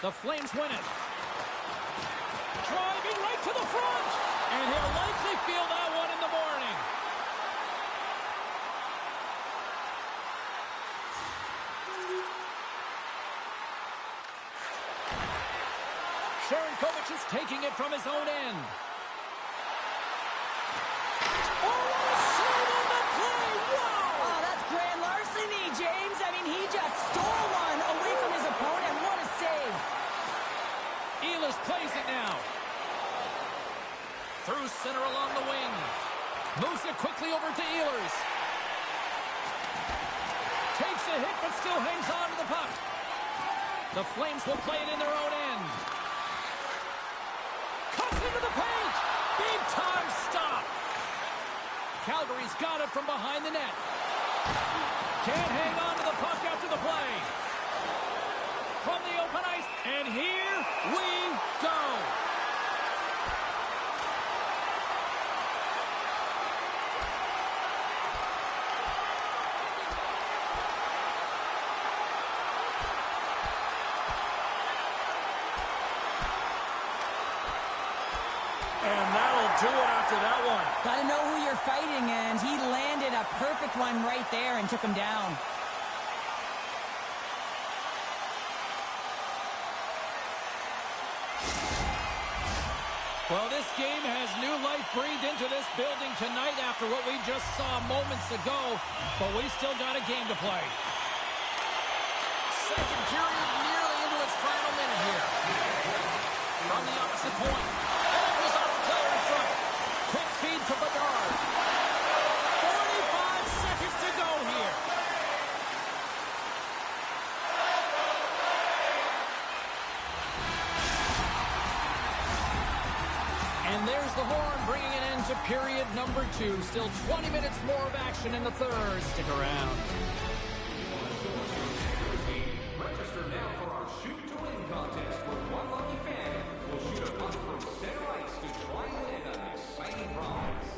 The Flames win it. Driving right to the front. And he'll likely feel that one in the morning. Sharankovic is taking it from his own end. Oh, what a save on the play! Wow! Oh, that's grand larceny, James. I mean, he just stole one away from his opponent. What a save. Ehlers plays it now. Through center along the wing. Moves it quickly over to Ehlers. Takes a hit, but still hangs on to the puck. The Flames will play it in their own end. Cuts into the paint. Big time stop. Calgary's got it from behind the net. Can't hang on to the puck after the play. From the open ice, and here we go. And that'll do it after that one. Got to know who you're fighting, and he landed a perfect one right there and took him down. Well, this game has new life breathed into this building tonight after what we just saw moments ago, but we still got a game to play. Second period nearly into its final minute here. From the opposite point. And it was off the player in front. Quick feed to Bedard. 45 seconds to go here. And there's the horn, bringing an end to period number 2. Still 20 minutes more of action in the third. Stick around. Register now for our Shoot to Win contest, where one lucky fan will shoot a puck from center ice to try and win an exciting prize.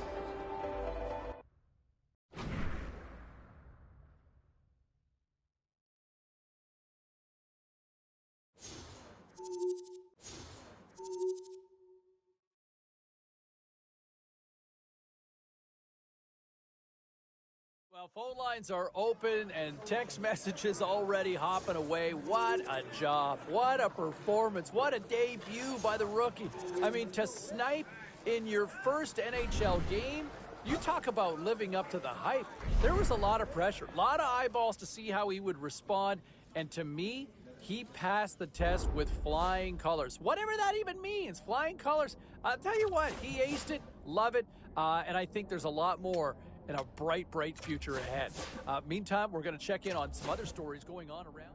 Well, phone lines are open and text messages already hopping away. What a job. What a performance. What a debut by the rookie. I mean, to snipe in your first NHL game, you talk about living up to the hype. There was a lot of pressure, a lot of eyeballs to see how he would respond. And to me, he passed the test with flying colors. Whatever that even means, flying colors. I'll tell you what, he aced it, love it, and I think there's a lot more and a bright, bright future ahead. Meantime, we're going to check in on some other stories going on around.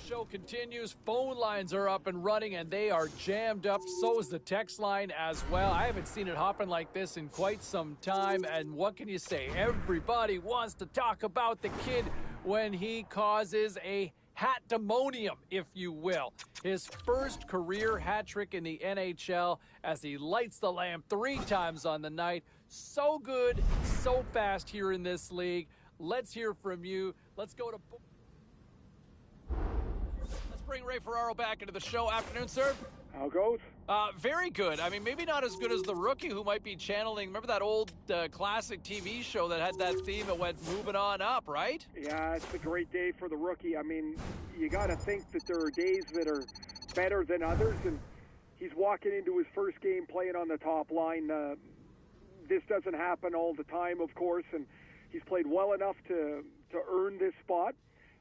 Show continues. Phone lines are up and running, and they are jammed up. So is the text line as well. I haven't seen it hopping like this in quite some time, and what can you say? Everybody wants to talk about the kid when he causes a hat-demonium, if you will. His first career hat trick in the NHL as he lights the lamp 3 times on the night. So good, so fast here in this league. Let's hear from you. Let's go to... Let's bring Ray Ferraro back into the show. Afternoon, sir. How goes? Very good. I mean, maybe not as good as the rookie who might be channeling. Remember that old classic TV show that had that theme that went moving on up, right? Yeah, it's a great day for the rookie. I mean, you got to think that there are days that are better than others, and he's walking into his first game playing on the top line. This doesn't happen all the time, of course, and he's played well enough to earn this spot.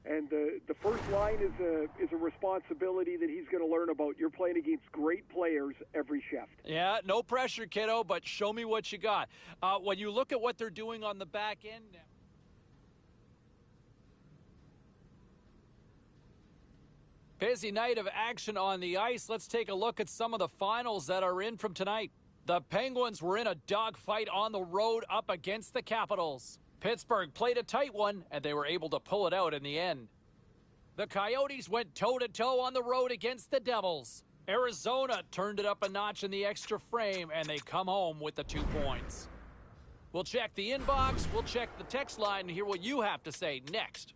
And the first line is a responsibility that he's going to learn about. You're playing against great players every shift. Yeah, no pressure, kiddo, but show me what you got. When you look at what they're doing on the back end now. Busy night of action on the ice. Let's take a look at some of the finals that are in from tonight. The Penguins were in a dogfight on the road up against the Capitals. Pittsburgh played a tight one, and they were able to pull it out in the end. The Coyotes went toe-to-toe on the road against the Devils. Arizona turned it up a notch in the extra frame, and they come home with the 2 points. We'll check the inbox, we'll check the text line, and hear what you have to say next.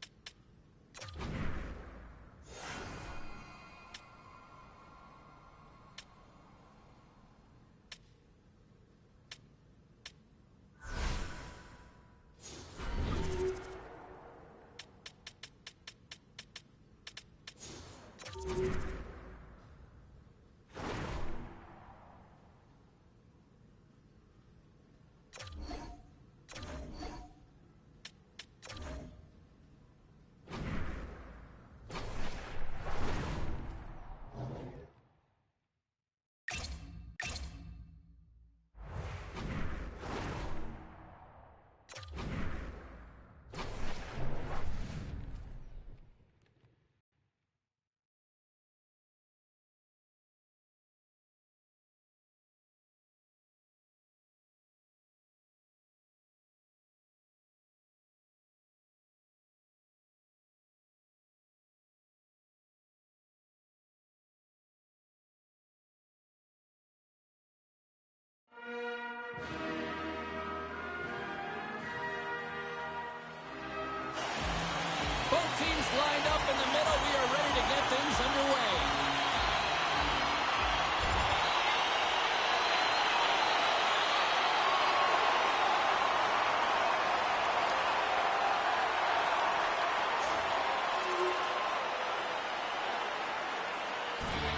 Both teams lined up in the middle. We are ready to get things underway.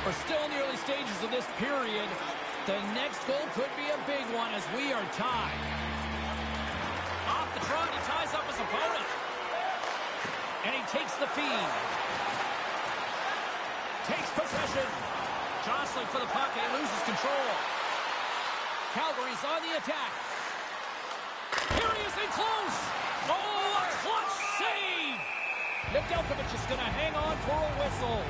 We're still in the early stages of this period. The next goal could be a big one as we are tied. Off the trot, he ties up his opponent. And he takes the feed. Takes possession. Jostling for the puck, and he loses control. Calgary's on the attack. Here he is in close. Oh, a clutch save. Nedeljkovic is going to hang on for a whistle.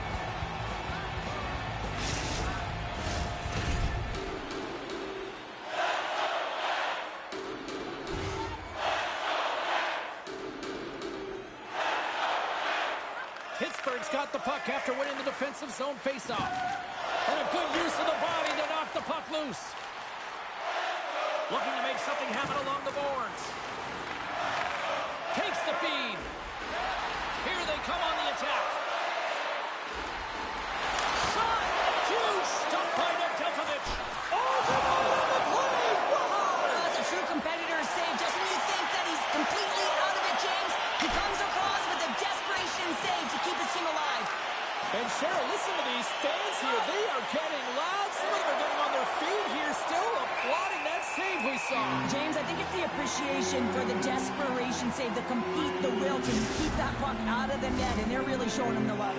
Pittsburgh's got the puck after winning the defensive zone faceoff. And a good use of the body to knock the puck loose. Looking to make something happen along the boards. Takes the feed. Here they come on the attack. Shot! Huge stop by Nedeljkovic. Oh, the play! Oh, that's a true competitor's save. Just when you think that he's completely out of it, James, he comes across with a desperation save to keep his team alive. And Cheryl, listen to these fans here. They are getting loud. Some of them are getting on their feet here, still applauding that save we saw. James, I think it's the appreciation for the desperation save, the compete, the will to keep that puck out of the net, and they're really showing him the love.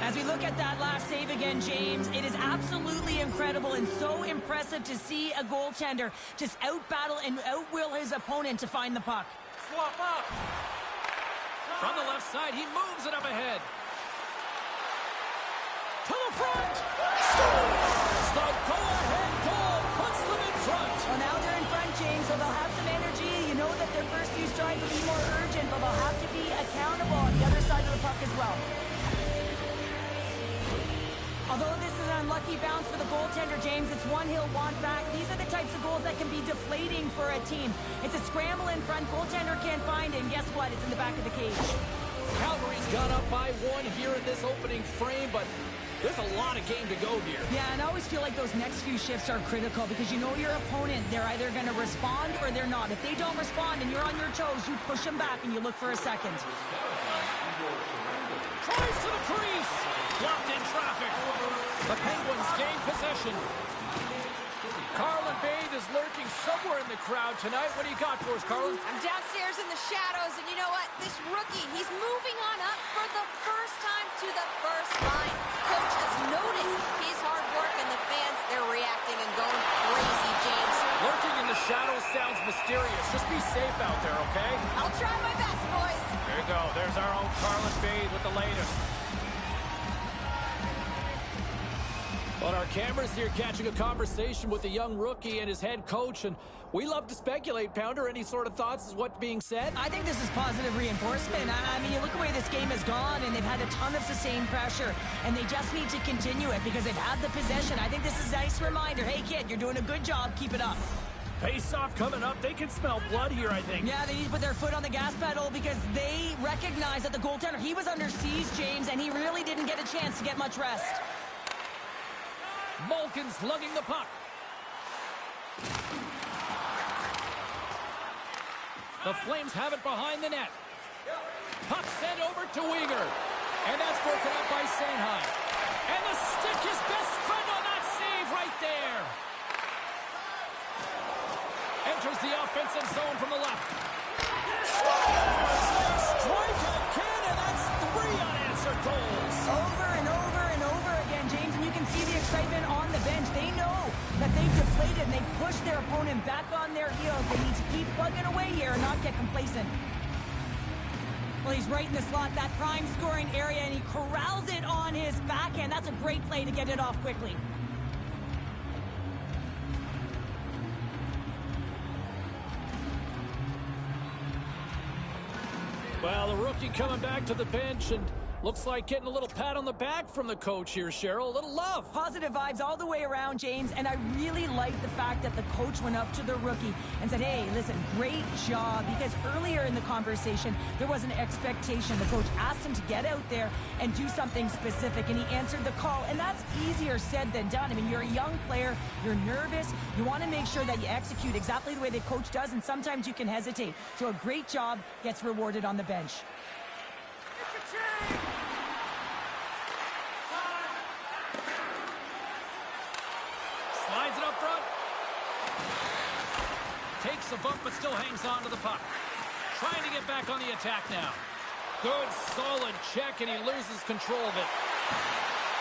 As we look at that last save again, James, it is absolutely incredible and so impressive to see a goaltender just out-battle and out-will his opponent to find the puck. Swap up. From the left side, he moves it up ahead. To the front. Scores! The go-ahead goal puts them in front. Well, now they're in front, James, so they'll have some energy. You know that their first few strides will be more urgent, but they'll have to be accountable on the other side of the puck as well. Although this is an unlucky bounce for the goaltender, James, it's one he'll want back. These are the types of goals that can be deflating for a team. It's a scramble in front. Goaltender can't find it, and guess what? It's in the back of the cage. Calgary's got up by one here in this opening frame, but there's a lot of game to go here. Yeah, and I always feel like those next few shifts are critical because you know your opponent, they're either going to respond or they're not. If they don't respond and you're on your toes, you push them back and you look for a second. Tries to the crease. Blocked in traffic. The Penguins gain possession. Carlin Bade is lurking somewhere in the crowd tonight. What do you got for us, Carlin? I'm downstairs in the shadows, and you know what? This rookie, he's moving on up for the first time to the first line. Coach has noticed his hard work, and the fans, they're reacting and going crazy, James. Lurking in the shadows sounds mysterious. Just be safe out there, okay? I'll try my best, boys. There you go. There's our own Carlin Bade with the latest. Well, our cameras here catching a conversation with the young rookie and his head coach, and we love to speculate. Pounder, any sort of thoughts as what's being said? I think this is positive reinforcement. I mean, you look at the way this game has gone, and they've had a ton of sustained pressure, and they just need to continue it because they've had the possession. I think this is a nice reminder. Hey, kid, you're doing a good job. Keep it up. Face-off coming up. They can smell blood here, I think. Yeah, they need to put their foot on the gas pedal because they recognize that the goaltender, he was under siege, James, and he really didn't get a chance to get much rest. Malkin's lugging the puck. The Flames have it behind the net. Puck sent over to Uyghur. And that's broken up by Sanheim. And the stick is best friend on that save right there. Enters the offensive zone from the left. Strike again, and that's 3 unanswered goals. Over and over and over again, James, and you can see the excitement on the bench. They know that they've deflated and they've pushed their opponent back on their heels. They need to keep plugging away here and not get complacent. Well, he's right in the slot, that prime scoring area, and he corrals it on his backhand. That's a great play to get it off quickly. Well, the rookie coming back to the bench and looks like getting a little pat on the back from the coach here, Cheryl. A little love. Positive vibes all the way around, James, and I really like the fact that the coach went up to the rookie and said, hey, listen, great job, because earlier in the conversation, there was an expectation. The coach asked him to get out there and do something specific, and he answered the call, and that's easier said than done. I mean, you're a young player, you're nervous, you want to make sure that you execute exactly the way the coach does, and sometimes you can hesitate. So a great job gets rewarded on the bench. Slides it up front. Takes a bump but still hangs on to the puck. Trying to get back on the attack now. Good solid check and he loses control of it.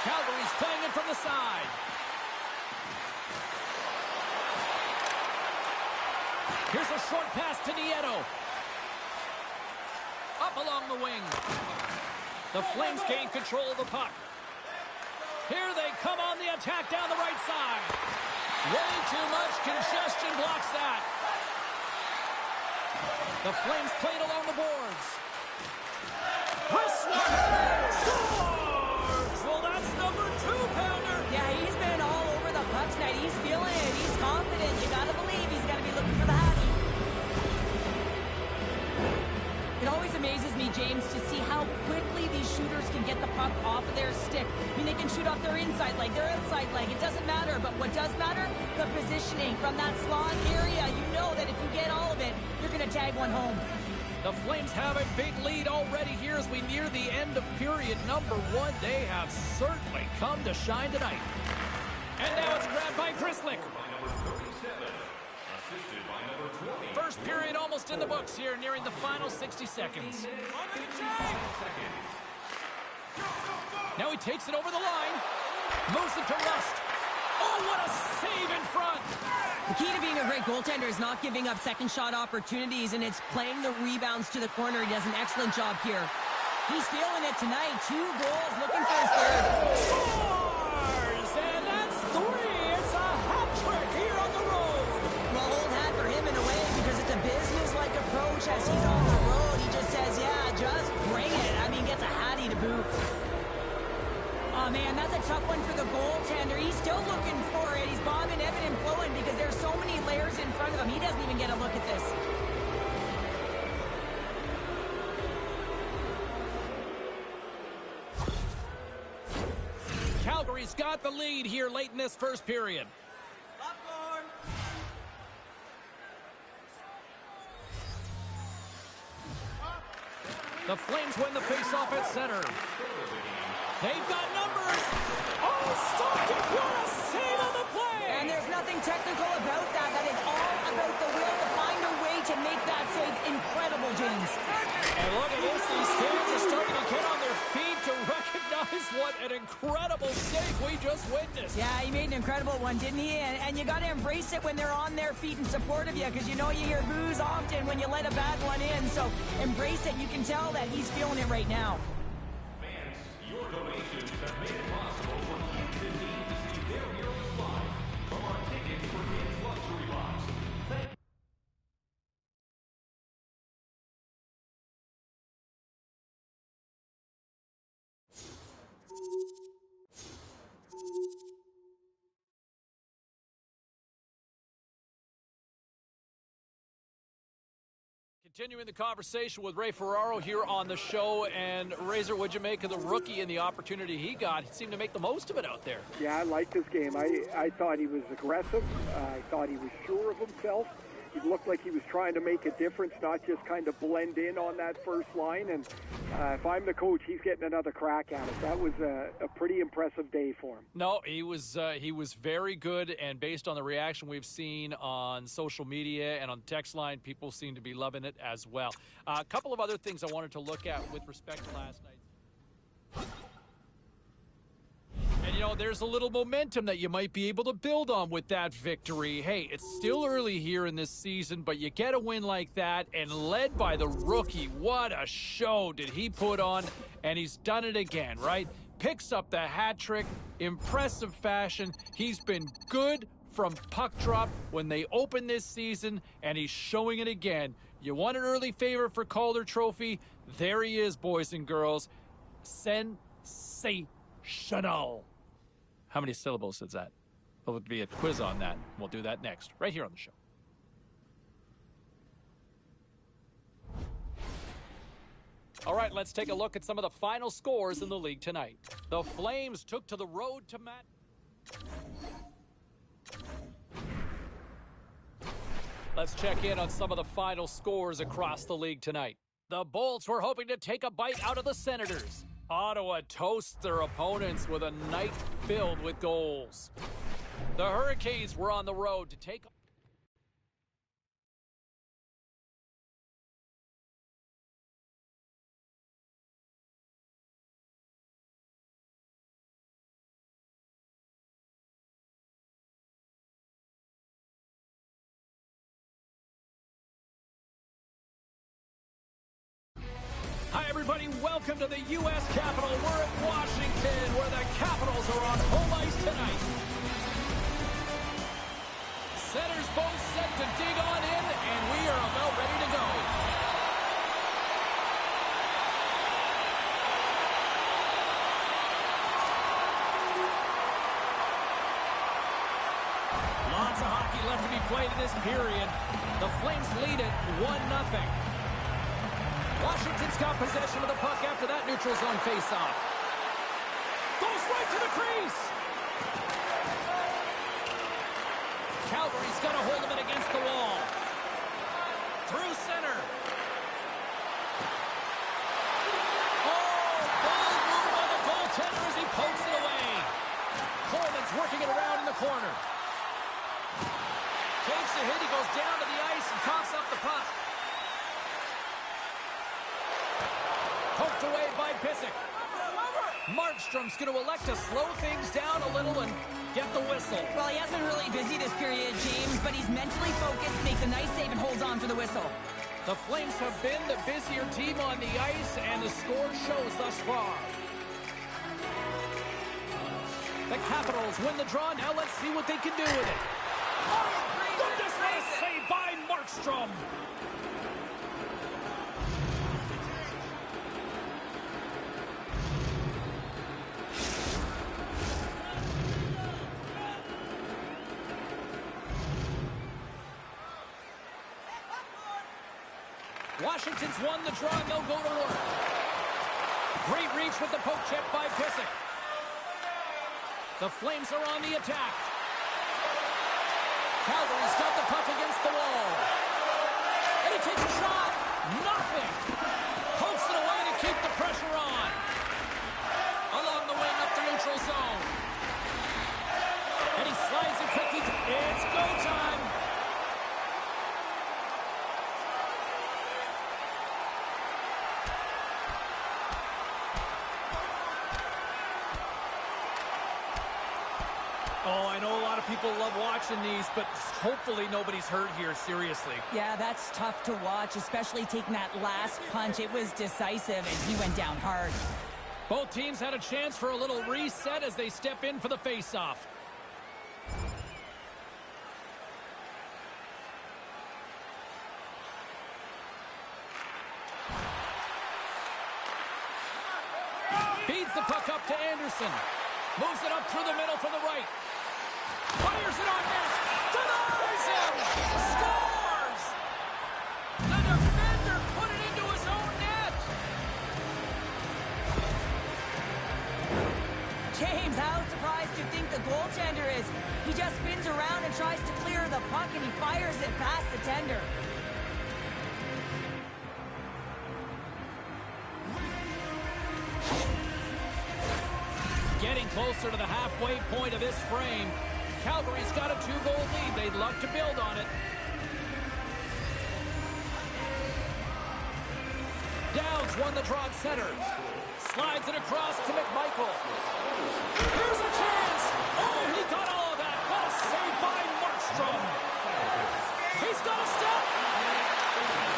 Calgary's playing it from the side. Here's a short pass to Nieto. Up along the wing. The Flames gain control of the puck. Here they come on the attack down the right side. Way too much congestion blocks that. The Flames played along the boards. Whistler scores! Well, that's number 2-pounder. Yeah, he's been all over the puck tonight. He's feeling it. He's confident. You gotta believe he's gotta be looking for the hattie. It always amazes me, James, to see how quickly these shooters can get the puck off of their stick. I mean, they can shoot off their inside leg, their outside leg. It doesn't matter, but what does matter? The positioning from that slot area. You know that if you get all of it, you're going to tag one home. The Flames have a big lead already here as we near the end of period number 1. They have certainly come to shine tonight. And now it's grabbed by Grisslick. First period almost in the books here, nearing the final 60 seconds. Now he takes it over the line. Moves it to Rust. Oh, what a save in front! The key to being a great goaltender is not giving up second shot opportunities, and it's playing the rebounds to the corner. He does an excellent job here. He's feeling it tonight. 2 goals, looking for his third. Scores! And that's 3! It's a hat trick here on the road! Well, old hat for him in a way, because it's a business-like approach as he's on the road. He just says, yeah, just bring it. I mean, gets a hattie to boot. Oh, man, that's a tough one for the goaltender. He's still looking for it. He's bobbing, ebbing, and flowing because there's so many layers in front of him. He doesn't even get a look at this. Calgary's got the lead here late in this first period. Popcorn. The Flames win the faceoff at center. They've got numbers. Oh, stopped it. What a save on the play. And there's nothing technical about that. That is all about the will to find a way to make that save incredible, James. And look at this. These fans are starting to get on their feet to recognize what an incredible save we just witnessed. Yeah, he made an incredible one, didn't he? And you got to embrace it when they're on their feet in support of you, because you know you hear boos often when you let a bad one in. So embrace it. You can tell that he's feeling it right now. Your donations have made it possible for Kids in Need to see their heroes live from our Tickets for Kids luxury box. Continuing the conversation with Ray Ferraro here on the show. And Razor, what'd you make of the rookie and the opportunity he got? He seemed to make the most of it out there. Yeah, I liked this game. I thought he was aggressive. I thought he was sure of himself. he looked like he was trying to make a difference, not just kind of blend in on that first line. And if I'm the coach, he's getting another crack at it. That was a pretty impressive day for him. No, he was very good, and based on the reaction we've seen on social media and on the text line, people seem to be loving it as well. A couple of other things I wanted to look at with respect to last night. And, you know, there's a little momentum that you might be able to build on with that victory. Hey, it's still early here in this season, but you get a win like that, and led by the rookie. What a show did he put on, and he's done it again, right? Picks up the hat trick, impressive fashion. He's been good from puck drop when they open this season, and he's showing it again. You want an early favor for Calder Trophy? There he is, boys and girls. Sensational. How many syllables is that? There'll be a quiz on that. We'll do that next, right here on the show. All right, let's take a look at some of the final scores in the league tonight. The Flames took to the road to Matt. Let's check in on some of the final scores across the league tonight. The Bolts were hoping to take a bite out of the Senators. Ottawa toasts their opponents with a night filled with goals. The Hurricanes were on the road to take... Hi, everybody. Welcome to the U.S. Capitol. We're at Washington, where the Capitals are on home ice tonight. Centers both set to dig on in, and we are about ready to go. Lots of hockey left to be played in this period. The Flames lead it 1-0. Washington's got possession of the puck after that neutral zone faceoff. Goes right to the crease. Calgary's got a hold of it against the wall. Through center. Oh, bold move by the goaltender as he pokes it away. Coleman's working it around in the corner. Takes the hit, he goes down to the ice and coughs up the puck. Poked away by Pissick. Markstrom's going to elect to slow things down a little and get the whistle. Well, he has been really busy this period, James, but he's mentally focused, makes a nice save, and holds on for the whistle. The Flames have been the busier team on the ice, and the score shows thus far. The Capitals win the draw. Now let's see what they can do with it. Oh, goodness, what a save by Markstrom. Washington's won the draw, and they'll go to work. Great reach with the poke check by Pissick. The Flames are on the attack. Calgary's got the puck against the wall. And he takes a shot. Nothing. Pokes it away to keep the pressure on. Along the wing up the neutral zone. And he slides it quickly. It's go time. Oh, I know a lot of people love watching these, but hopefully nobody's hurt here, seriously. Yeah, that's tough to watch, especially taking that last punch. It was decisive, and he went down hard. Both teams had a chance for a little reset as they step in for the face-off. Feeds the puck up to Anderson. Moves it up through the middle from the right. Fires it on net. Denies him. Scores! The defender put it into his own net. James, how surprised do you think the goaltender is? He just spins around and tries to clear the puck, and he fires it past the tender. Getting closer to the halfway point of this frame. Calgary's got a 2-goal lead. They'd love to build on it. Downs won the draw at center. Slides it across to McMichael. Here's a chance. Oh, he got all of that. What a save by Markstrom. He's got a step.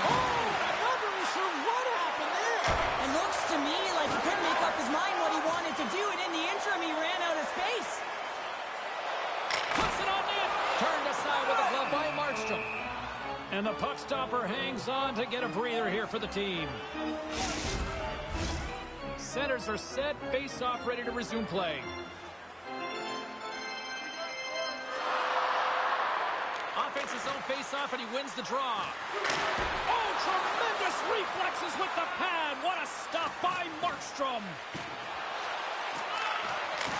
Oh, I'm not really sure what happened there. It looks to me like he couldn't make up his mind what he wanted to do, and in the interim, he ran out of space. Puts it on net. Turned aside with a glove by Markstrom. And the puck stopper hangs on to get a breather here for the team. Centers are set. Face-off ready to resume play. Offense's own face-off, and he wins the draw. Oh, tremendous reflexes with the pad. What a stop by Markstrom.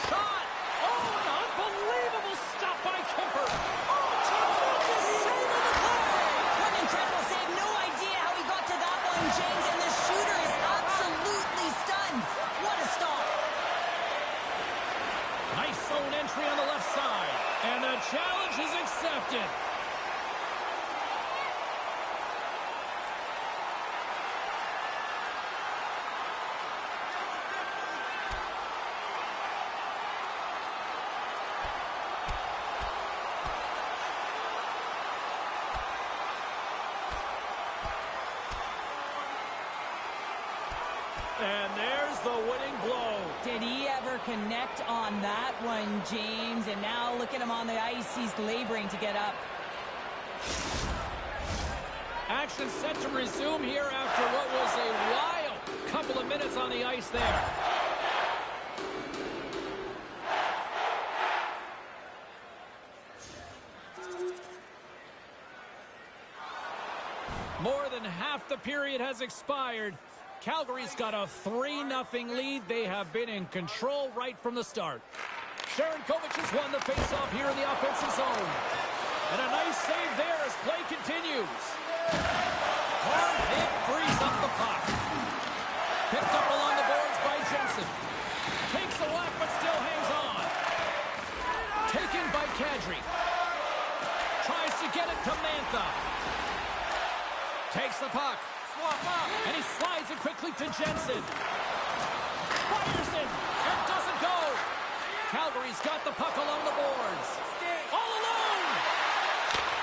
Shot. Oh, an unbelievable stop by Kemper. Oh, tremendous save of the play. What an incredible save. No idea how he got to that one, James, and the shooter is absolutely stunned. What a stop. Nice zone entry on the left side. And the challenge is accepted. And there's the winning blow. Did he ever connect on that one, James? And now look at him on the ice. He's laboring to get up. Action set to resume here after what was a wild couple of minutes on the ice there. More than half the period has expired. Calgary's got a 3-0 lead. They have been in control right from the start. Sharankovic has won the faceoff here in the offensive zone. And a nice save there as play continues. Hard hit frees up the puck. Picked up along the boards by Jensen. Takes a whack but still hangs on. Taken by Kadri. Tries to get it to Mantha. Takes the puck. And he slides it quickly to Jensen. Fires it. And doesn't go. Calgary's got the puck along the boards. All alone.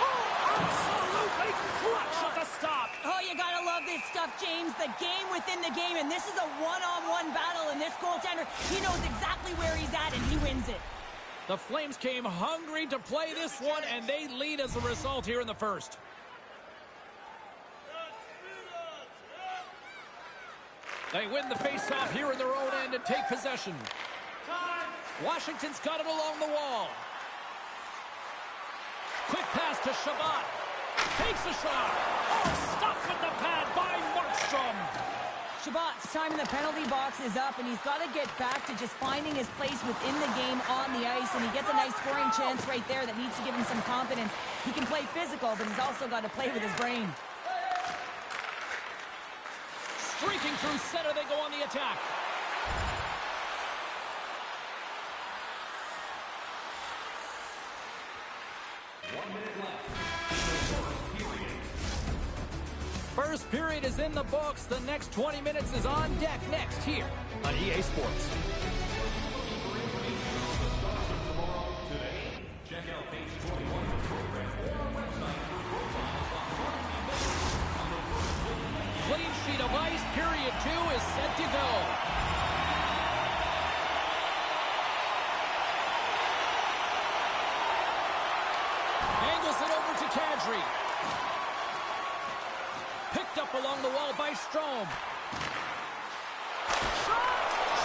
Oh, absolutely clutch at the stop. Oh, you gotta love this stuff, James. The game within the game, and this is a one-on-one battle, and this goaltender, he knows exactly where he's at, and he wins it. The Flames came hungry to play this one, and they lead as a result here in the first. They win the faceoff here in their own end and take possession. Washington's got it along the wall. Quick pass to Shabbat. Takes a shot. Oh, stopped with the pad by Markstrom. Shabbat's time in the penalty box is up, and he's got to get back to just finding his place within the game on the ice, and he gets a nice scoring chance right there that needs to give him some confidence. He can play physical, but he's also got to play with his brain. Streaking through center, they go on the attack. First period is in the books. The next 20 minutes is on deck next here on EA Sports. Check out page 21 of the program or our website for profiles on Clean sheet of ice. Period 2 is set to go. Angles it over to Kadri. Picked up along the wall by Strome.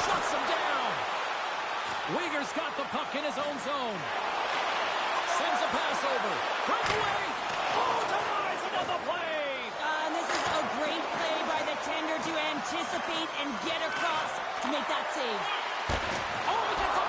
Shuts him down. Uyghur's got the puck in his own zone. Sends a pass over. Breakaway. Oh, denies him on the play. And this is a great play by the tender to anticipate and get across to make that save. Oh, he gets a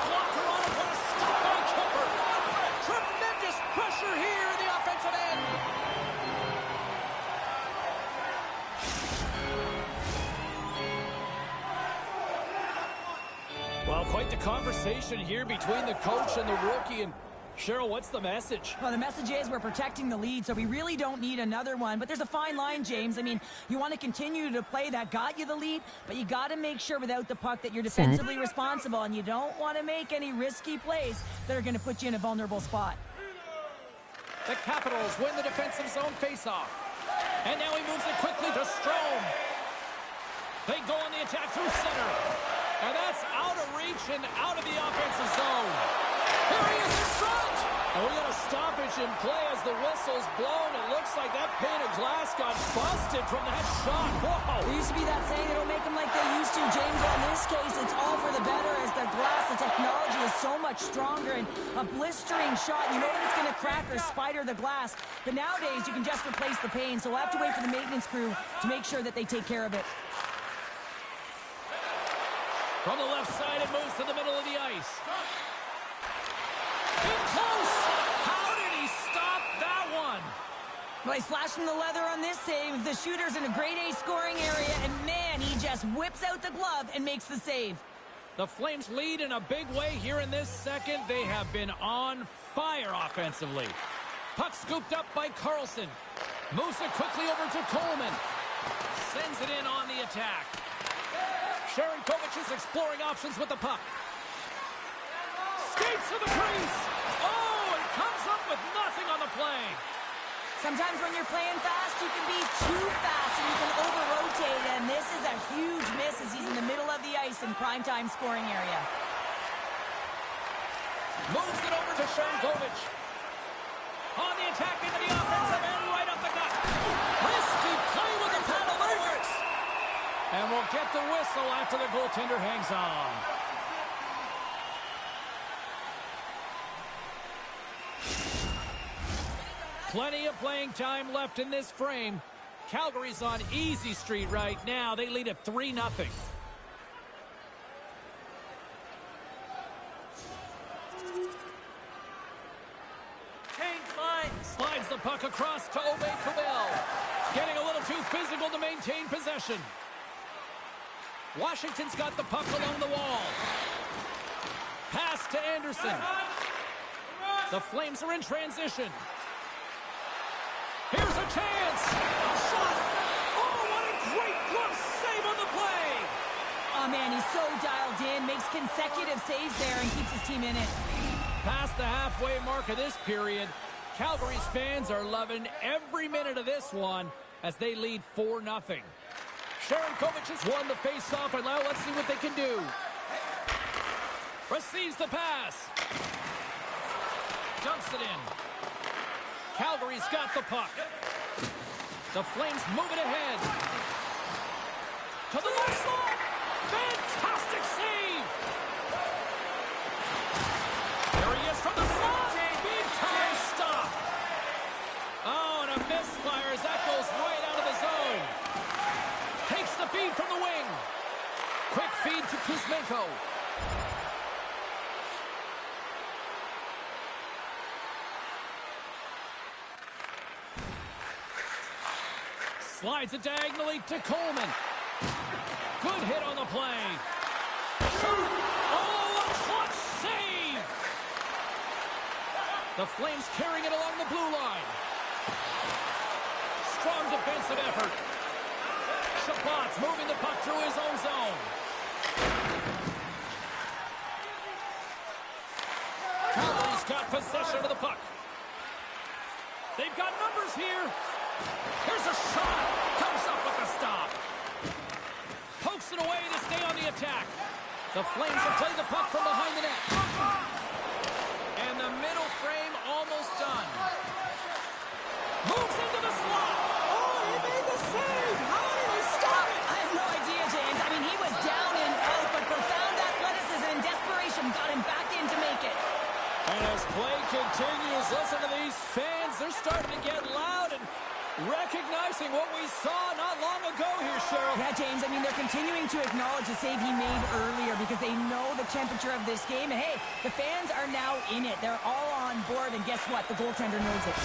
Well, quite the conversation here between the coach and the rookie. And Cheryl, what's the message? Well, the message is we're protecting the lead, so we really don't need another one. But there's a fine line, James. I mean, you want to continue to play that got you the lead, but you got to make sure without the puck that you're defensively responsible, and you don't want to make any risky plays that are going to put you in a vulnerable spot. The Capitals win the defensive zone faceoff. And now he moves it quickly to Strome. They go on the attack through center. And that's out of reach and out of the offensive zone. Here he is in front. And we got a stoppage in play as the whistle's blown. It looks like that pane of glass got busted from that shot. Whoa! There used to be that saying, they don't make them like they used to, James. In this case, it's all for the better as the glass, the technology is so much stronger. And a blistering shot, you know that it's going to crack or spider the glass. But nowadays, you can just replace the pane. So we'll have to wait for the maintenance crew to make sure that they take care of it. From the left side, it moves to the middle of the ice. In close. How did he stop that one? Well, he's flashing the leather on this save. The shooter's in a grade A scoring area, and man, he just whips out the glove and makes the save. The Flames lead in a big way here in this second. They have been on fire offensively. Puck scooped up by Carlson. Moves it quickly over to Coleman. Sends it in on the attack. Sharankovic is exploring options with the puck. Skates to the crease. Oh, and comes up with nothing on the play. Sometimes when you're playing fast, you can be too fast and you can over-rotate, and this is a huge miss as he's in the middle of the ice in primetime scoring area. Moves it over to Sharankovic. On the attack into the offensive end, right up the gut. Risky play with the paddle, but it works. And we'll get the whistle after the goaltender hangs on. Plenty of playing time left in this frame. Calgary's on easy street right now. They lead at 3-0. Slides the puck across to Aubé-Kubel. Getting a little too physical to maintain possession. Washington's got the puck along the wall. Pass to Anderson. The Flames are in transition. Here's a chance. A shot. Oh, what a great glove save on the play. Oh, man, he's so dialed in, makes consecutive saves there and keeps his team in it. Past the halfway mark of this period, Calgary's fans are loving every minute of this one as they lead 4-0. Sharankovic has won the face-off, and now let's see what they can do. Receives the pass. Dumps it in. Calgary's got the puck. The Flames move it ahead. To the left slot. Fantastic save. There he is from the slot. Big time stop. Oh, and a misfire as that goes right out of the zone. Takes the feed from the wing. Quick feed to Kuzmenko. Slides it diagonally to Coleman. Good hit on the play. Oh, a clutch save! The Flames carrying it along the blue line. Strong defensive effort. Chabot's moving the puck through his own zone. Calgary's got possession of the puck. They've got numbers here. Here's a shot. Comes up with a stop. Pokes it away to stay on the attack. The Flames have played the puck from behind the net. And the middle frame almost done. Moves into the slot. Oh, he made the save. How did he stop it? I have no idea, James. I mean, he was down and out, but profound athleticism and desperation got him back in to make it. And as play continues, listen to these fans. They're starting to get loud and recognizing what we saw not long ago here, Cheryl. Yeah, James, I mean, they're continuing to acknowledge the save he made earlier because they know the temperature of this game. And, hey, the fans are now in it. They're all on board, and guess what? The goaltender knows it.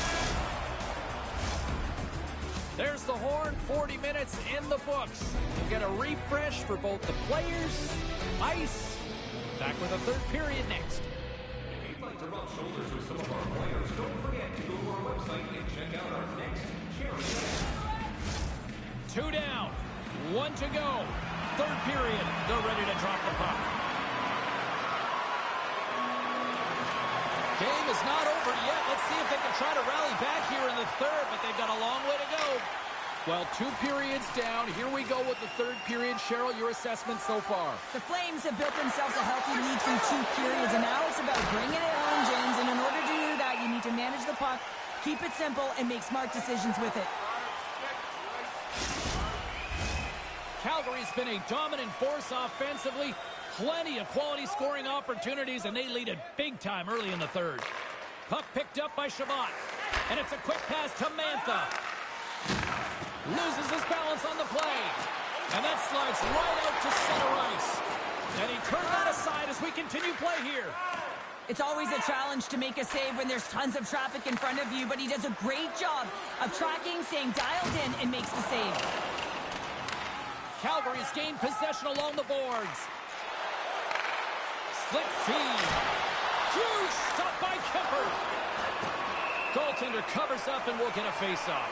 There's the horn, 40 minutes in the books. You get a refresh for both the players, ice, Back with a third period next. If you'd like to rub shoulders with some of our players, don't forget to go to our website and check out our next charity ad. 2 down, 1 to go. Third period, they're ready to drop the puck. Game is not over yet. Let's see if they can try to rally back here in the third, but they've got a long way to go. Well, 2 periods down. Here we go with the third period. Cheryl, your assessment so far? The Flames have built themselves a healthy lead through 2 periods, and now it's about bringing it home, James. And in order to do that, you need to manage the puck, keep it simple, and make smart decisions with it. Calgary's been a dominant force offensively. Plenty of quality scoring opportunities, and they lead it big time early in the third. Puck picked up by Shabbat, and it's a quick pass to Mantha. Loses his balance on the play, and that slides right out to center ice. And he turned that aside as we continue play here. It's always a challenge to make a save when there's tons of traffic in front of you, but he does a great job of tracking, staying dialed in, and makes the save. Calgary's gained possession along the boards. Slick feed. Huge stop by Kemper. Goaltender covers up and will get a face-off.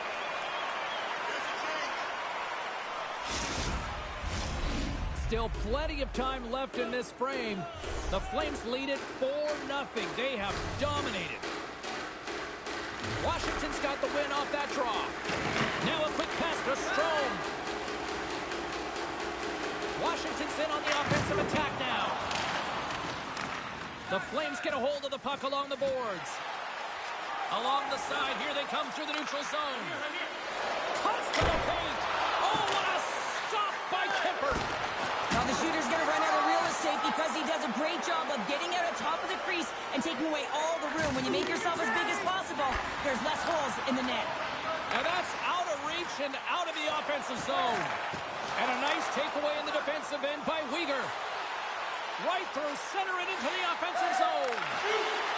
Still plenty of time left in this frame. The Flames lead it 4-0. They have dominated. Washington's got the win off that draw. Now a quick pass to Strome. Washington's in on the offensive attack now. The Flames get a hold of the puck along the boards. Along the side, here they come through the neutral zone. Cuts to the paint. Oh, what a stop by Kemper. Now the shooter's going to run out of real estate because he does a great job of getting out of top of the crease and taking away all the room. When you make yourself as big as possible, there's less holes in the net. And that's out of reach and out of the offensive zone. And a nice takeaway in the defensive end by Weegar. Right through center and into the offensive zone.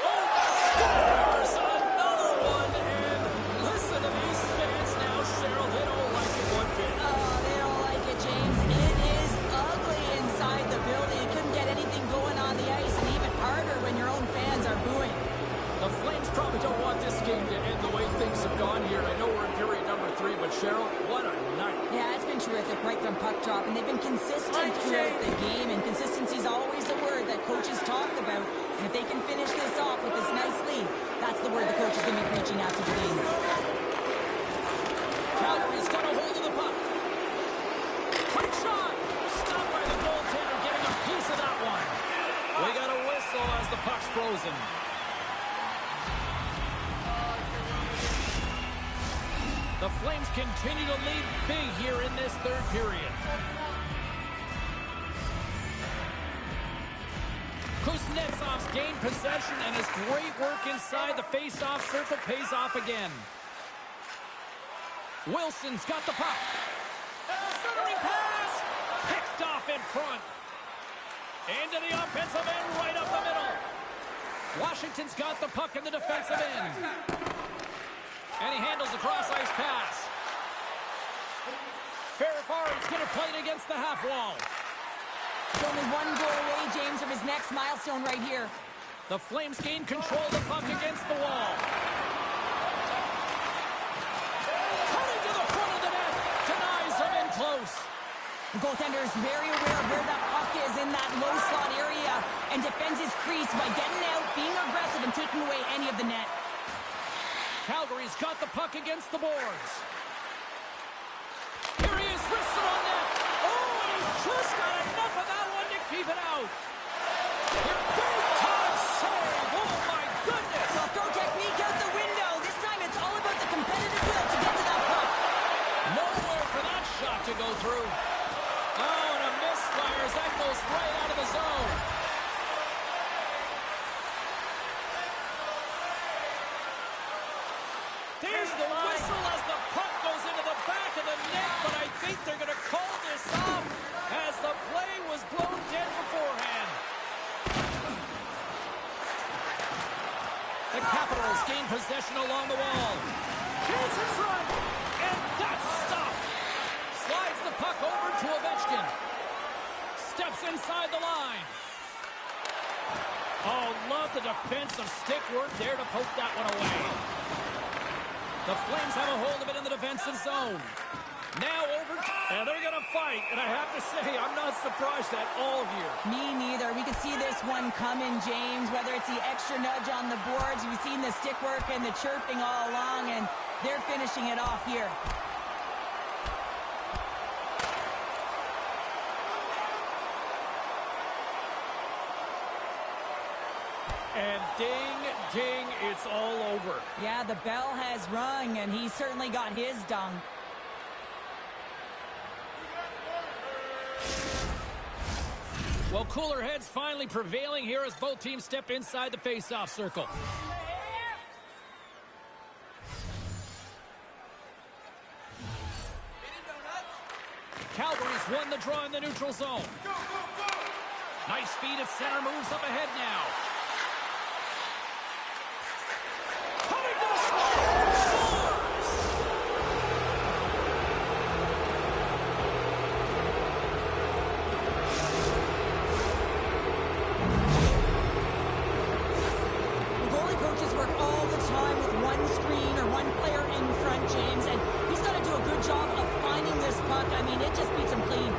Oh, scores another one. And listen to these fans now, Cheryl. They don't like it one bit. Oh, they don't like it, James. It is ugly inside the building. You couldn't get anything going on the ice, and even harder when your own fans are booing. The Flames probably don't want this game to end the way things have gone here. I know we're in period number 3, but Cheryl, what a night. Yeah, it's been terrific right from puck drop, and they've been consistent throughout the game, and consistency is always a word that coaches talk about. And if they can finish this off with this nice lead, that's the word the coach is going to be preaching after the game. Calgary's got a hold of the puck. Quick shot! Stopped by the goaltender, getting a piece of that one. We got a whistle as the puck's frozen. The Flames continue to lead big here in this third period. Kuznetsov's gained possession, and his great work inside the face-off circle pays off again. Wilson's got the puck. Centering pass! Picked off in front. Into the offensive end, right up the middle. Washington's got the puck in the defensive end. And he handles the cross-ice pass. Ferrafaro's going to play it against the half wall. He's only 1 goal away, James, from his next milestone right here. The Flames gain control of the puck against the wall. Coming to the front of the net. Denies him in close. The goaltender is very aware of where that puck is in that low slot area and defends his crease by getting out, being aggressive, and taking away any of the net. Calgary's got the puck against the boards. Here he is, wrists it on net. Oh, and he's just got enough of that one to keep it out. Your big-time save. Oh, my goodness. Well, throw technique out the window. This time it's all about the competitive will to get to that puck. Nowhere for that shot to go through. Oh, and a misfire as that goes right out of the zone. There's the whistle as the puck goes into the back of the net, but I think they're going to call this off as the play was blown dead beforehand. The Capitals gain possession along the wall. Here's in front, and that's stopped. Slides the puck over to Ovechkin. Steps inside the line. the defensive stick work there to poke that one away. The Flames have a hold of it in the defensive zone. Now over, and they're going to fight. And I have to say, I'm not surprised at all here. Me neither. We can see this one coming, James, whether it's the extra nudge on the boards. You've seen the stick work and the chirping all along, and they're finishing it off here. And ding, ding, it's all over. Yeah, the bell has rung, and he certainly got his done. Well, cooler heads finally prevailing here as both teams step inside the face-off circle. Calgary's won the draw in the neutral zone. Nice feed at center, moves up ahead now. Coming to the slot, scores! The goalie coaches work all the time with one screen or one player in front, James, and he's got to do a good job of finding this puck. I mean, it just beats him clean.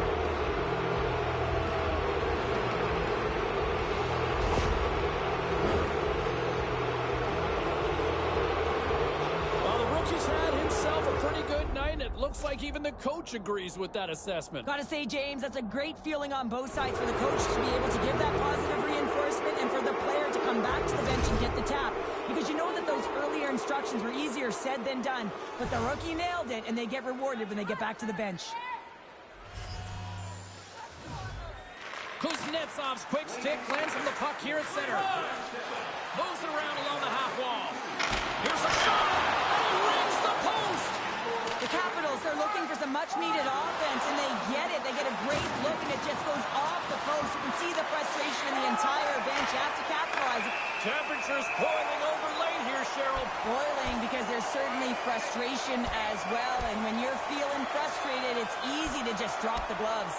It looks like even the coach agrees with that assessment. Gotta say, James, that's a great feeling on both sides for the coach to be able to give that positive reinforcement and for the player to come back to the bench and get the tap. Because you know that those earlier instructions were easier said than done. But the rookie nailed it, and they get rewarded when they get back to the bench. Kuznetsov's quick stick lands on the puck here at center. Moves it around along the half wall. Here's a shot, and he rings the post! The Capitals, they're looking for some much-needed offense, and they get it. They get a great look, and it just goes off the post. You can see the frustration in the entire bench. You have to capitalize. Temperature's boiling over late here, Cheryl. Boiling because there's certainly frustration as well, and when you're feeling frustrated, it's easy to just drop the gloves.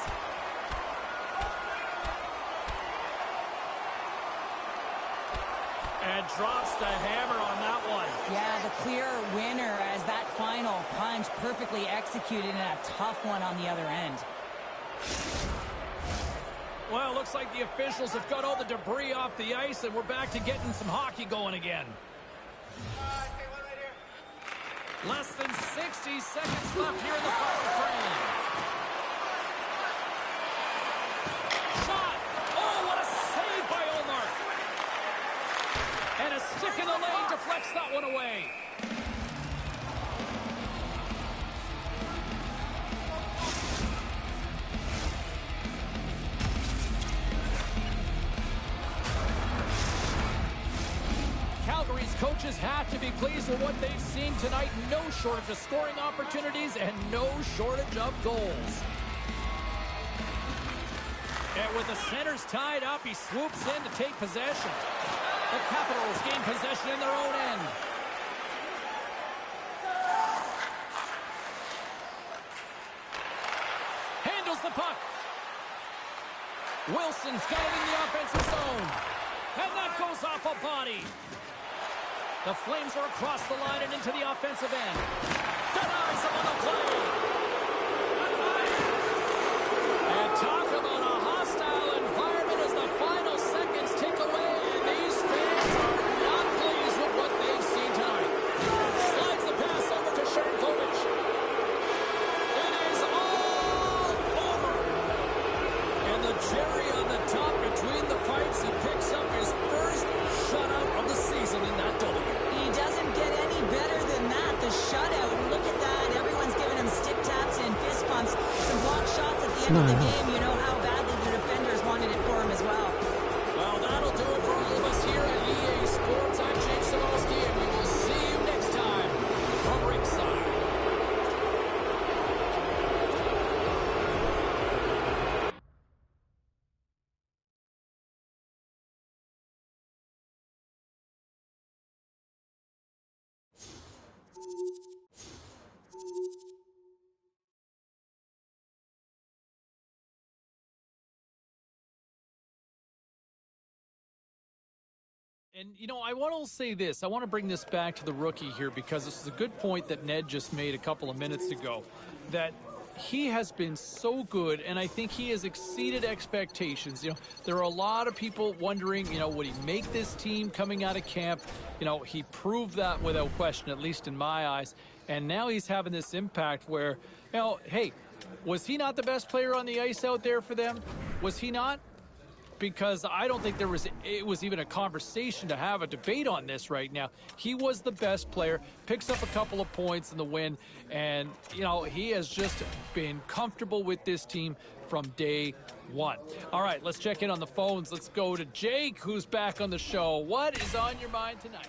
And drops the hammer on that one. Yeah, the clear winner as that final punch perfectly executed and a tough one on the other end. Well, looks like the officials have got all the debris off the ice, and we're back to getting some hockey going again. Less than 60 seconds left here in the final frame. Shot! Oh, what a save by Omar! And a stick in the lane deflects that one away. Calgary's coaches have to be pleased with what they've seen tonight. No shortage of scoring opportunities and no shortage of goals. And with the centers tied up, he swoops in to take possession. The Capitals gain possession in their own end. Handles the puck. Wilson's got it in the offensive zone. And that goes off a body. The Flames are across the line and into the offensive end. Denies him on the play. And talk about a hostile environment as the final seconds tick away. And these fans are not pleased with what they've seen tonight. Slides the pass over to Sherkovic. It is all over. And the cherry on the top between the fights, he picks up his first shutout of the season in that W. He doesn't get any better than that, the shutout. Look at that. Everyone's giving him stick taps and fist bumps. Some block shots at the end of the game. You know how badly the defenders wanted it for him as well. Well, that'll do it for all of us here at EA Sports. I'm James Samolsky, and we will see you next time from ringside. And, you know, I want to say this. I want to bring this back to the rookie here because this is a good point that Ned just made a couple of minutes ago, that he has been so good, and I think he has exceeded expectations. You know, there are a lot of people wondering, you know, would he make this team coming out of camp? You know, he proved that without question, at least in my eyes. And now he's having this impact where, you know, hey, was he not the best player on the ice out there for them? Was he not? Because I don't think it was even a conversation to have a debate on this right now. He was the best player, picks up a couple of points in the win, and, you know, he has just been comfortable with this team from day one. All right, let's check in on the phones. Let's go to Jake, who's back on the show. What is on your mind tonight?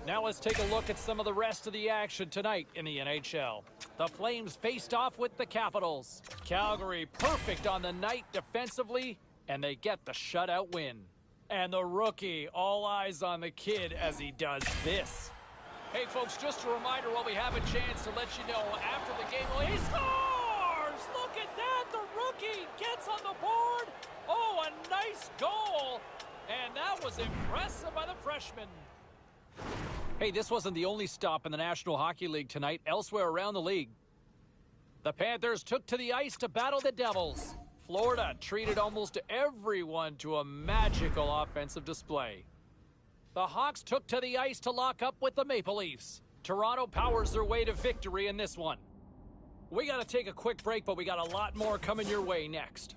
Now let's take a look at some of the rest of the action tonight in the NHL. The Flames faced off with the Capitals. Calgary perfect on the night defensively, and they get the shutout win. And the rookie, all eyes on the kid as he does this. Hey folks, just a reminder while we have a chance to let you know after the game, well, he scores! Look at that, the rookie gets on the board. Oh, a nice goal. And that was impressive by the freshman. Hey, this wasn't the only stop in the National Hockey League tonight. Elsewhere around the league, the Panthers took to the ice to battle the Devils. Florida treated almost everyone to a magical offensive display. The Hawks took to the ice to lock up with the Maple Leafs. Toronto powers their way to victory in this one. We got to take a quick break, but we got a lot more coming your way next.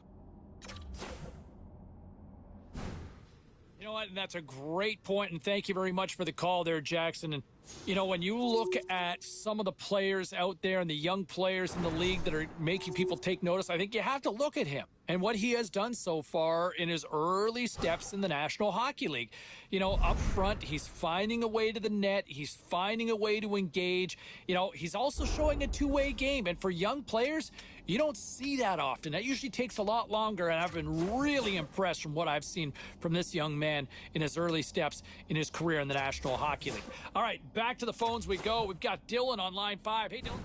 You know what, and that's a great point, and thank you very much for the call there, Jackson. And, you know, when you look at some of the players out there and the young players in the league that are making people take notice, I think you have to look at him and what he has done so far in his early steps in the National Hockey League. You know, up front, he's finding a way to the net. He's finding a way to engage. You know, he's also showing a two-way game. And for young players, you don't see that often. That usually takes a lot longer, and I've been really impressed from what I've seen from this young man in his early steps in his career in the National Hockey League. All right, back to the phones we go. We've got Dylan on line 5. Hey, Dylan.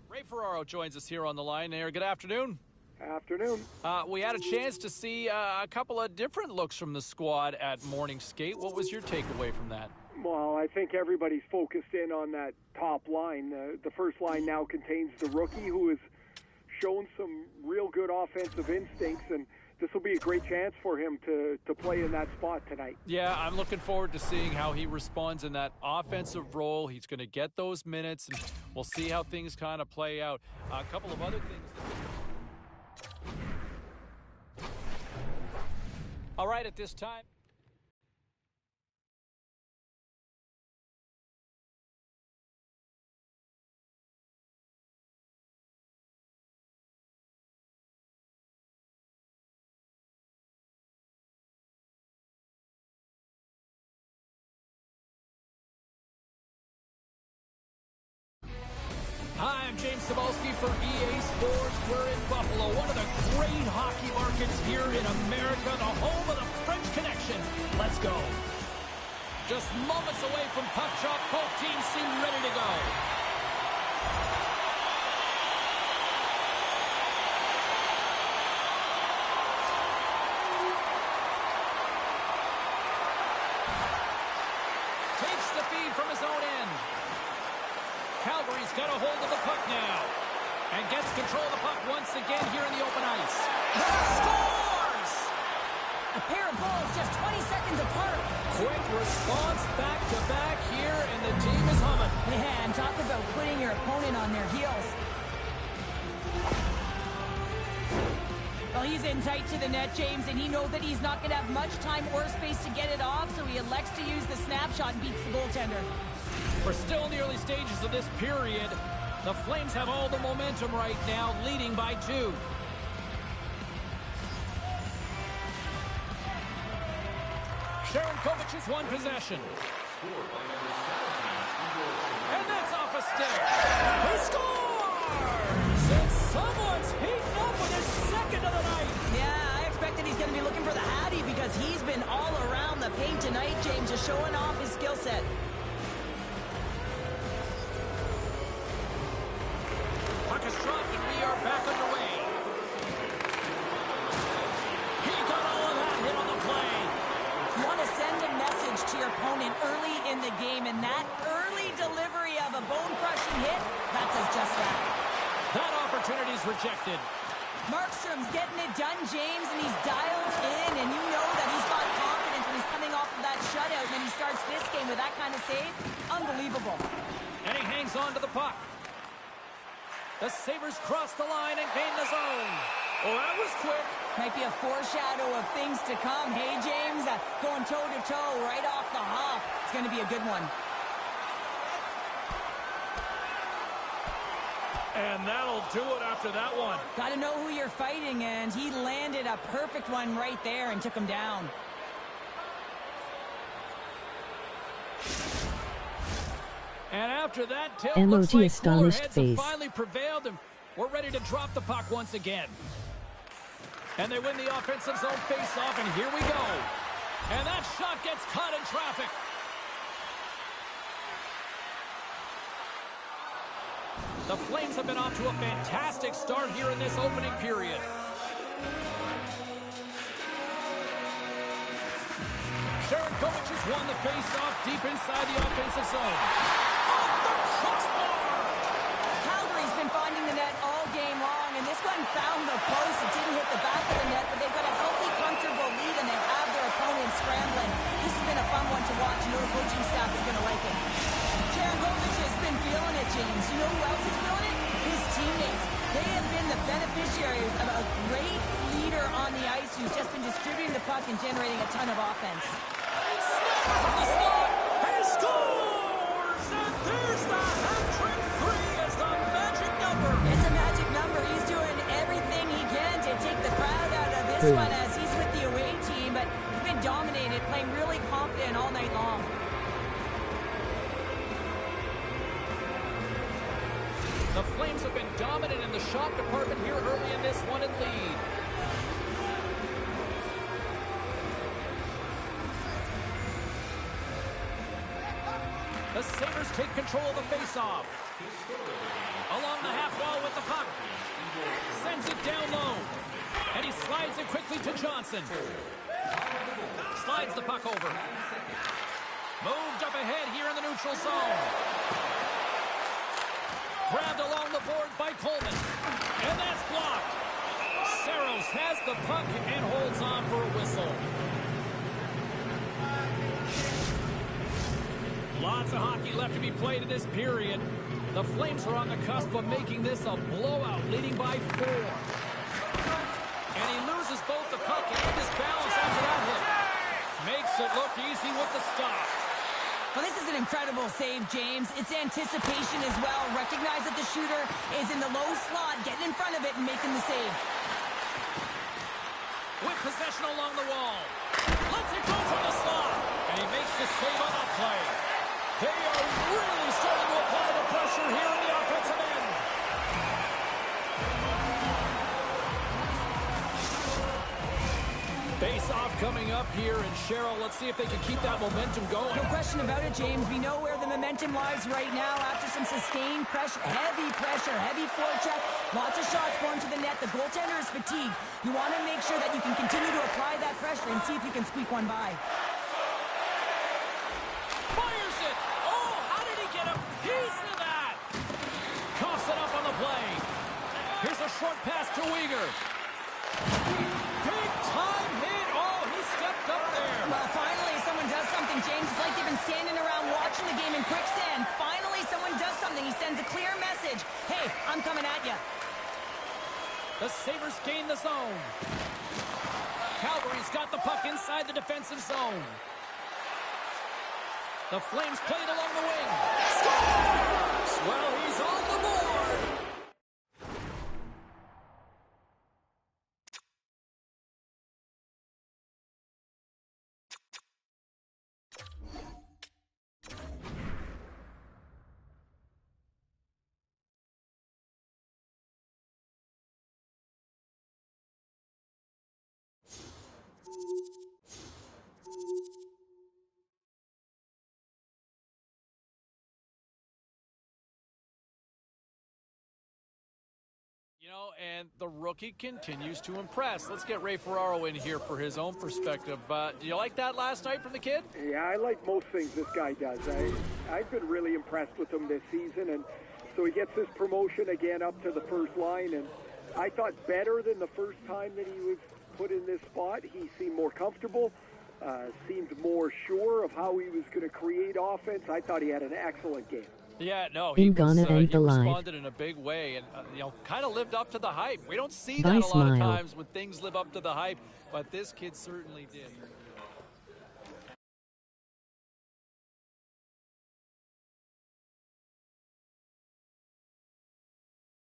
Ray Ferraro joins us here on the line there. Good afternoon. Afternoon. We had a chance to see a couple of different looks from the squad at morning skate. What was your takeaway from that? Well, I think everybody's focused in on that top line. The first line now contains the rookie who has shown some real good offensive instincts, and this will be a great chance for him to play in that spot tonight. Yeah, I'm looking forward to seeing how he responds in that offensive role. He's going to get those minutes, and we'll see how things kind of play out. A couple of other things. All right, at this time. Hi, I'm James Cebulski for EA Sports. We're in Buffalo, one of the great hockey markets here in America, the home of the French Connection. Let's go. Just moments away from puck drop, both teams seem ready to go. Takes the feed from his own end. Calgary's got a hold of the puck now and gets control of the puck once again here in the open ice. Scores! A pair of goals just 20 seconds apart. Quick response back-to-back here, and the team is humming. Man, talk about putting your opponent on their heels. Well, he's in tight to the net, James, and he knows that he's not going to have much time or space to get it off, so he elects to use the snapshot and beats the goaltender. We're still in the early stages of this period. The Flames have all the momentum right now, leading by 2. Sharon Kovic's won possession. And that's off a stick. He scores! And someone's heating up with his second of the night. Yeah, I expect that he's going to be looking for the Hattie because he's been all around the paint tonight, James, just showing off his skill set. Puck is dropped, and we are back is rejected. Markstrom's getting it done, James, and he's dialed in, and you know that he's got confidence when he's coming off of that shutout, and then he starts this game with that kind of save. Unbelievable. And he hangs on to the puck. The Sabres cross the line and gain the zone. Oh, that was quick. Might be a foreshadow of things to come. Hey, James, going toe-to-toe right off the hop. It's going to be a good one. And that'll do it after that one. Got to know who you're fighting, and he landed a perfect one right there and took him down. And after that tilt, MOT looks like astonished cooler heads face. have finally prevailed, and we're ready to drop the puck once again. And they win the offensive zone face-off, and here we go. And that shot gets caught in traffic. The Flames have been off to a fantastic start here in this opening period. Kovac has won the face-off deep inside the offensive zone. Off the crossbar! Calgary's been finding the net all game long, and this one found the post. It didn't hit the back of the net, but they've got a healthy, comfortable lead, and they have their opponent scrambling. This has been a fun one to watch. You know the coaching staff is going to like it. Kovac has been feeling it, James. You know who else is feeling it? His teammates. They have been the beneficiaries of a great leader on the ice who's just been distributing the puck and generating a ton of offense. From the slot, he scores! And there's the hat-trick three as the magic number. It's a magic number. He's doing everything he can to take the crowd out of this one as he's with the away team, but he's been dominated, playing really confident all night long. The Flames have been dominant in the shot department here early in this one and lead. The Sabres take control of the faceoff. Along the half wall with the puck. Sends it down low. And he slides it quickly to Johnson. Slides the puck over. Moved up ahead here in the neutral zone. Grabbed along the board by Coleman. And that's blocked. Saros has the puck and holds on for a whistle. Lots of hockey left to be played in this period. The Flames are on the cusp of making this a blowout, leading by 4. And he loses both the puck and his balance after that hit. Makes it look easy with the stop. Well, this is an incredible save, James. It's anticipation as well. Recognize that the shooter is in the low slot, getting in front of it and making the save. With possession along the wall. Lets it go from the slot. And he makes the save on the play. They are really starting to apply the pressure here in the offensive end. Face-off coming up here, and Cheryl, let's see if they can keep that momentum going. No question about it, James. We know where the momentum lies right now after some sustained pressure, heavy forecheck, lots of shots going to the net. The goaltender is fatigued. You want to make sure that you can continue to apply that pressure and see if you can squeak one by. Fires it! Oh, how did he get a piece of that? Coughs it up on the play. Here's a short pass to Uyghur. Big time hit. Oh, he stepped up there. Well, finally someone does something, James. It's like they've been standing around watching the game in quicksand. Finally someone does something. He sends a clear message. Hey, I'm coming at you. The Sabres gain the zone. Calgary's got the puck inside the defensive zone. The Flames play it along the wing. Scores! Well, he's on the board. You know, and the rookie continues to impress. Let's get Ray Ferraro in here for his own perspective. Do you like that last night from the kid? Yeah, I like most things this guy does. I've been really impressed with him this season, and so he gets this promotion again up to the first line, and I thought better than the first time that he was put in this spot. He seemed more comfortable, seemed more sure of how he was going to create offense. I thought he had an excellent game. Yeah, no, he responded in a big way and, kind of lived up to the hype. We don't see that a lot of times when things live up to the hype, but this kid certainly did.